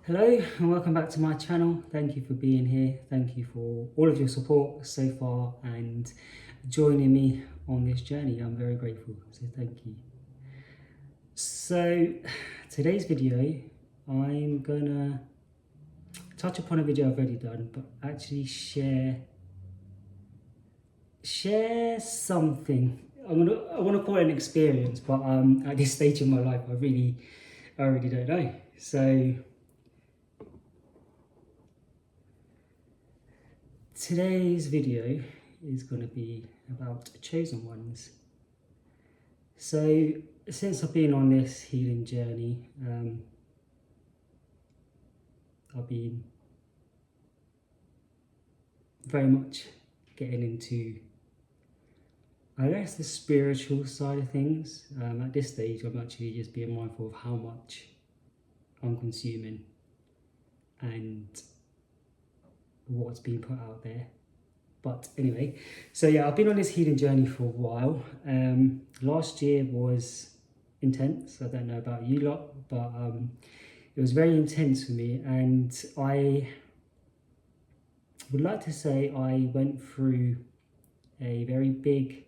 Hello and welcome back to my channel. Thank you for being here. Thank you for all of your support so far and joining me on this journey. I'm very grateful, so thank you. So today's video, I'm gonna touch upon a video I've already done, but actually share something. I want to call it an experience, but at this stage in my life, I really don't know. So today's video is going to be about chosen ones. So since I've been on this healing journey, I've been very much getting into, I guess, the spiritual side of things. At this stage, I'm actually just being mindful of how much I'm consuming and what's being put out there. But anyway, so yeah, I've been on this healing journey for a while. Last year was intense. I don't know about you lot, but it was very intense for me, and I would like to say I went through a very big,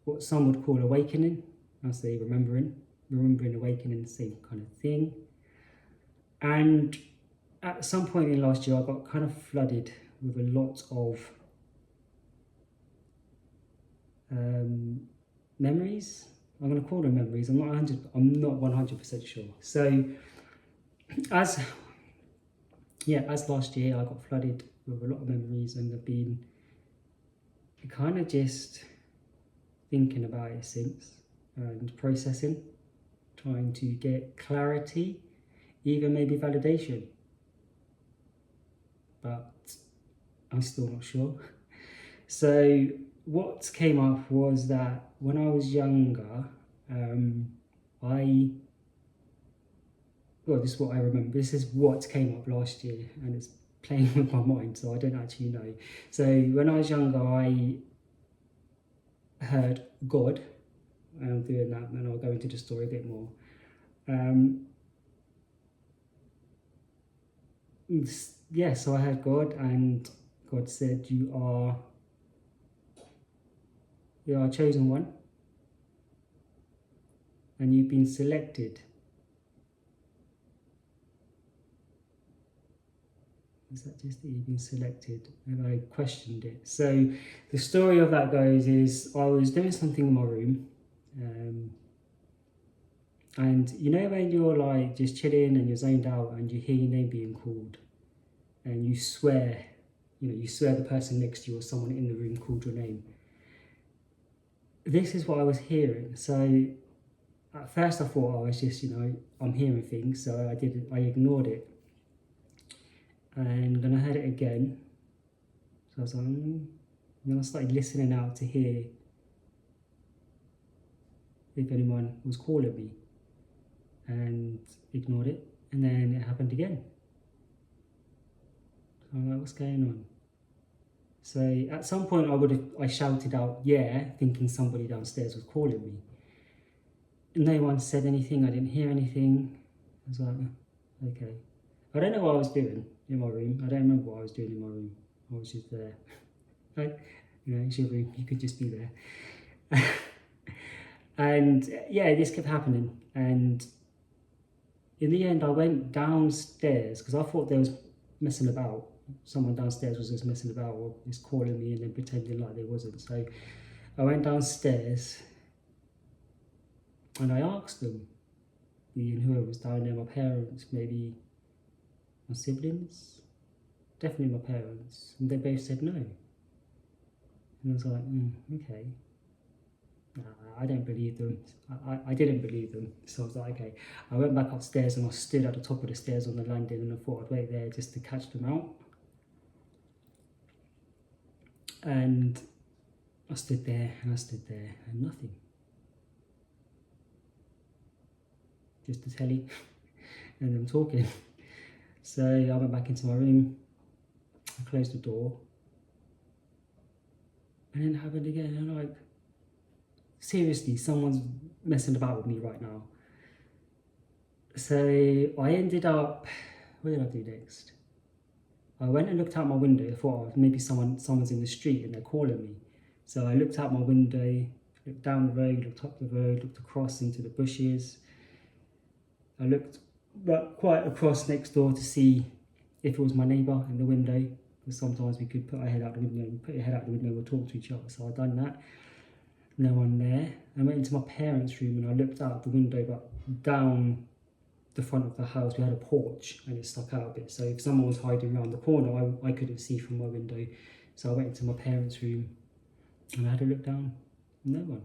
what some would call awakening. I say remembering, awakening, the same kind of thing. And at some point in last year, I got kind of flooded with a lot of memories. I'm going to call them memories. I'm not 100% sure. So as last year, I got flooded with a lot of memories, and I've been kind of just thinking about it since and processing, trying to get clarity, even maybe validation, but I'm still not sure. So what came up was that when I was younger, this is what I remember. This is what came up last year, and it's playing with my mind, so I don't actually know. So when I was younger, I heard God, and I'm doing that, and I'll go into the story a bit more. So I heard God, and God said, "You are a chosen one, and you've been selected." Is that just that you've been selected? And I questioned it. So the story of that goes is I was doing something in my room, and you know when you're like just chilling and you're zoned out and you hear your name being called, and you swear the person next to you or someone in the room called your name. This is what I was hearing. So at first I thought I was just, I'm hearing things, so I ignored it. And then I heard it again. So I was like, and then I started listening out to hear if anyone was calling me, and ignored it. And then it happened again. So I'm like, what's going on? So at some point I shouted out, yeah, thinking somebody downstairs was calling me. No one said anything, I didn't hear anything. I was like, okay. I don't know what I was doing in my room. I don't remember what I was doing in my room. I was just there. Like, it's your room, you could just be there. And yeah, this kept happening. And in the end, I went downstairs because I thought there was messing about. Someone downstairs was just messing about or just calling me and then pretending like there wasn't. So I went downstairs and I asked them, whoever was down there, my parents, maybe my siblings, definitely my parents, and they both said no. And I was like, okay. I don't believe them. I didn't believe them. So I was like, okay. I went back upstairs and I stood at the top of the stairs on the landing, and I thought I'd wait there just to catch them out. And I stood there and nothing. Just the telly and them talking. So I went back into my room, I closed the door, and then it happened again. And I'm like, seriously, someone's messing about with me right now. So I ended up what did I do next? I went and looked out my window. I thought, oh, maybe someone's in the street and they're calling me. So I looked out my window, looked down the road, looked up the road, looked across into the bushes. I looked quite across next door to see if it was my neighbour in the window, because sometimes we could put our head out the window and put your head out the window and talk to each other. So I'd done that. No one there. I went into my parents' room and I looked out the window, but down the front of the house we had a porch and it stuck out a bit. So if someone was hiding around the corner, I couldn't see from my window. So I went into my parents' room and I had a look down. No one.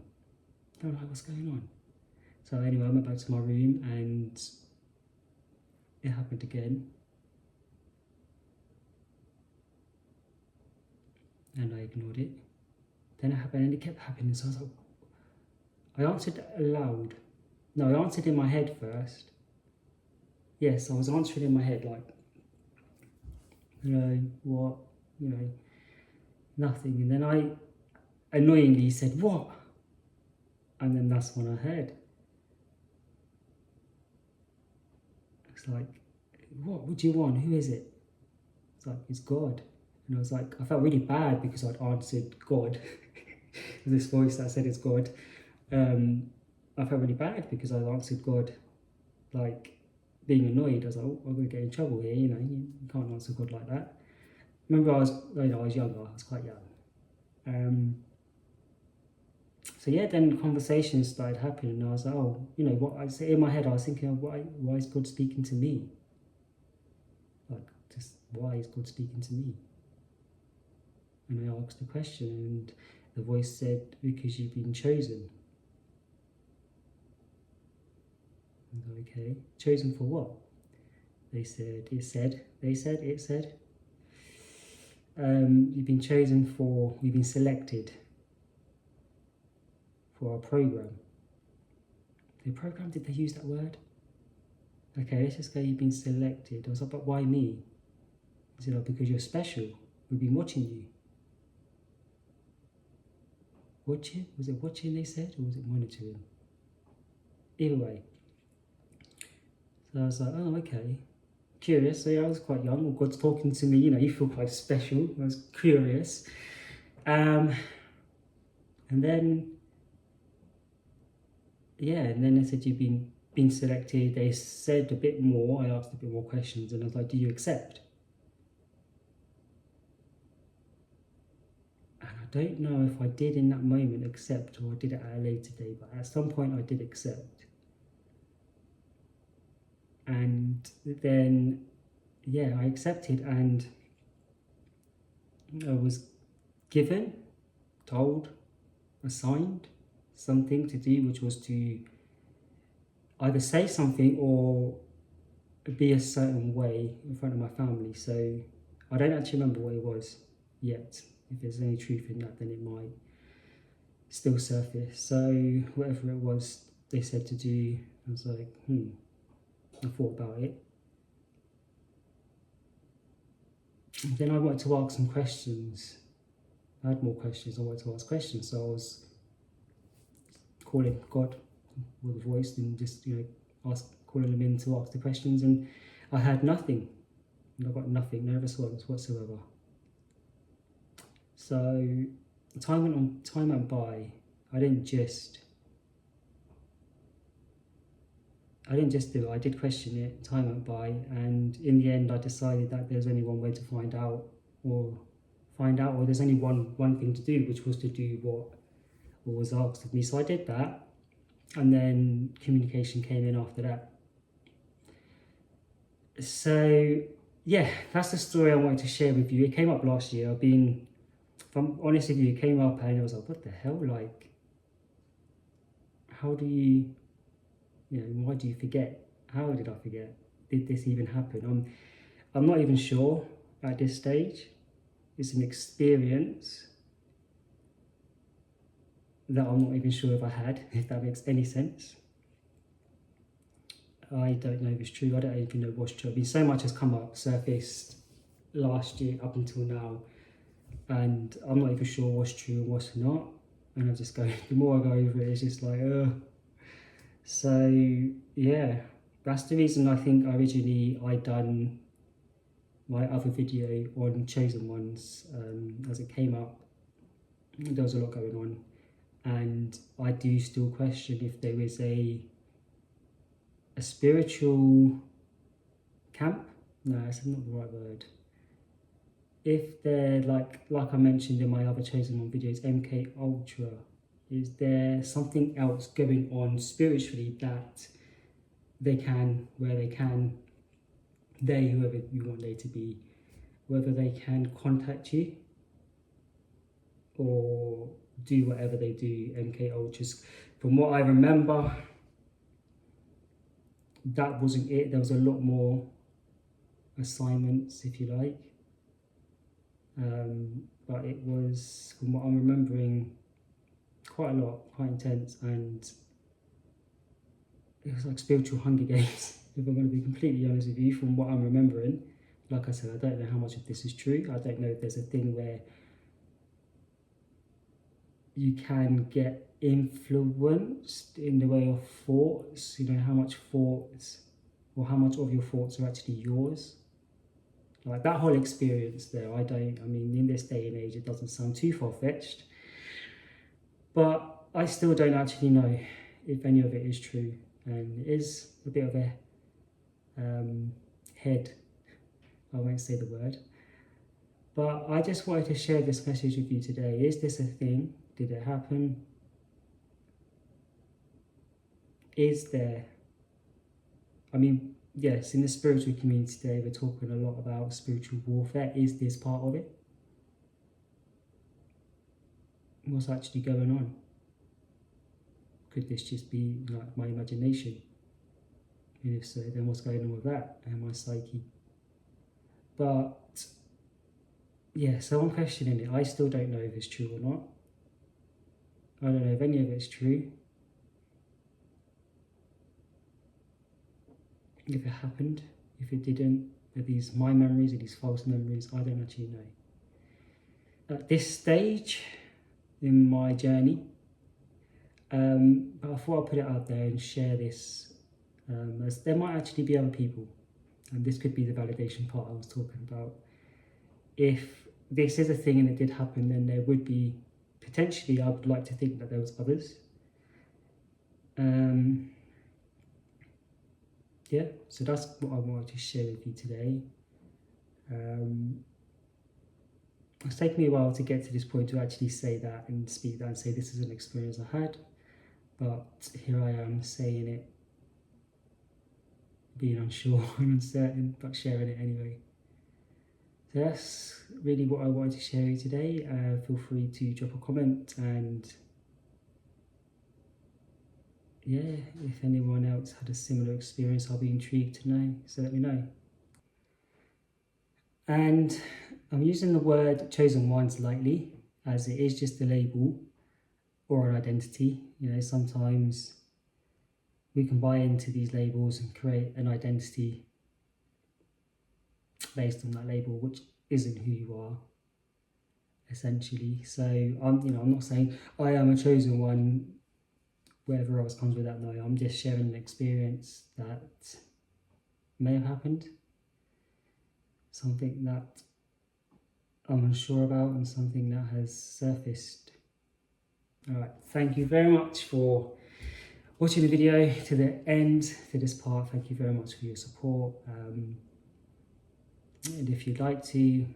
I don't know what's going on. So anyway, I went back to my room and it happened again. And I ignored it. Then it happened and it kept happening. So I was like, I answered aloud. No, I answered in my head first. Yes, I was answering in my head like, hello, what, nothing. And then I annoyingly said, what? And then that's when I heard. It's like, what do you want? Who is it? It's like, it's God. And I was like, I felt really bad because I'd answered God. This voice that said it's God. I felt really bad because I answered God, like being annoyed. I was like, oh, I'm going to get in trouble here. You can't answer God like that. Remember, I was younger. I was quite young. So yeah, then conversations started happening, and I was like, oh, what I say in my head. I was thinking, why is God speaking to me? Like, just why is God speaking to me? And I asked the question, and the voice said, because you've been chosen. I was like, okay, chosen for what? They said, you've been chosen for, you've been selected for our program. The program, did they use that word? Okay, let's just go, you've been selected. I was like, but why me? He said, oh, because you're special. We've been watching you. Watching? Was it watching they said, or was it monitoring? Either way. So I was like, oh, okay. Curious. So yeah, I was quite young. Well, God's talking to me, you feel quite special. I was curious. And then they said, you've been selected. They said a bit more. I asked a bit more questions, and I was like, do you accept? And I don't know if I did in that moment accept, or I did it at a later date, but at some point I did accept. And then, I accepted, and I was given, told, assigned something to do, which was to either say something or be a certain way in front of my family. So I don't actually remember what it was yet. If there's any truth in that, then it might still surface. So whatever it was they said to do, I was like, I thought about it. And then I wanted to ask some questions. I had more questions. I wanted to ask questions. So I was calling God with a voice and just, calling him in to ask the questions. And I had nothing. And I got nothing, no response whatsoever. So time went by. I didn't just do it. I did question it. Time went by, and in the end, I decided that there's only one way to find out, or there's only one thing to do, which was to do what was asked of me. So I did that, and then communication came in after that. So yeah, that's the story I wanted to share with you. It came up last year. If I'm honest with you, it came up, and I was like, what the hell? Like, how do you? Why do you forget? How did I forget? Did this even happen? I'm not even sure at this stage. It's an experience that I'm not even sure if I had, if that makes any sense. I don't know if it's true. I don't even know what's true. So much has surfaced last year up until now, and I'm not even sure what's true and what's not. And I just go, the more I go over it, it's just like, ugh. So yeah, that's the reason I think originally I done my other video on chosen ones, as it came up, there was a lot going on, and I do still question if there is a spiritual camp. No, that's not the right word. If they're like I mentioned in my other chosen one videos, MK Ultra, is there something else going on spiritually that they can, whoever you want they to be, whether they can contact you or do whatever they do, MK Ultras. From what I remember, that wasn't it. There was a lot more assignments, if you like. But it was, from what I'm remembering, quite a lot, quite intense, and it was like spiritual Hunger Games, if I'm going to be completely honest with you, from what I'm remembering. Like I said, I don't know how much of this is true. I don't know if there's a thing where you can get influenced in the way of thoughts, how much thoughts or how much of your thoughts are actually yours. Like that whole experience there, I mean, in this day and age, it doesn't sound too far-fetched, but I still don't actually know if any of it is true, and it is a bit of a head, I won't say the word, but I just wanted to share this message with you today. Is this a thing? Did it happen? Is there, I mean, yes, in the spiritual community today, we're talking a lot about spiritual warfare. Is this part of it? What's actually going on? Could this just be like my imagination? And if so, then what's going on with that and my psyche? But yeah, so I'm questioning it. I still don't know if it's true or not. I don't know if any of it's true. If it happened, if it didn't, are these my memories, are these false memories? I don't actually know. At this stage in my journey, but I thought I'd put it out there and share this, as there might actually be other people, and this could be the validation part I was talking about. If this is a thing and it did happen, then there would be, potentially, I would like to think that there was others. Yeah, so that's what I wanted to share with you today. It's taken me a while to get to this point to actually say that and speak that and say this is an experience I had, but here I am saying it, being unsure and uncertain, but sharing it anyway. So that's really what I wanted to share with you today. Feel free to drop a comment, and yeah, if anyone else had a similar experience, I'll be intrigued to know, so let me know. And I'm using the word chosen ones lightly, as it is just a label or an identity. Sometimes we can buy into these labels and create an identity based on that label, which isn't who you are, essentially. So I'm not saying I am a chosen one, whatever else comes with that. No, I'm just sharing an experience that may have happened, something that I'm unsure about, and something that has surfaced. Alright, thank you very much for watching the video to the end, to this part. Thank you very much for your support. And if you'd like to,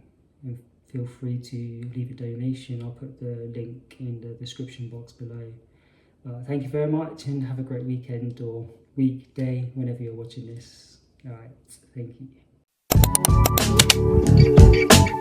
feel free to leave a donation. I'll put the link in the description box below. Thank you very much, and have a great weekend or weekday whenever you're watching this. Alright, thank you.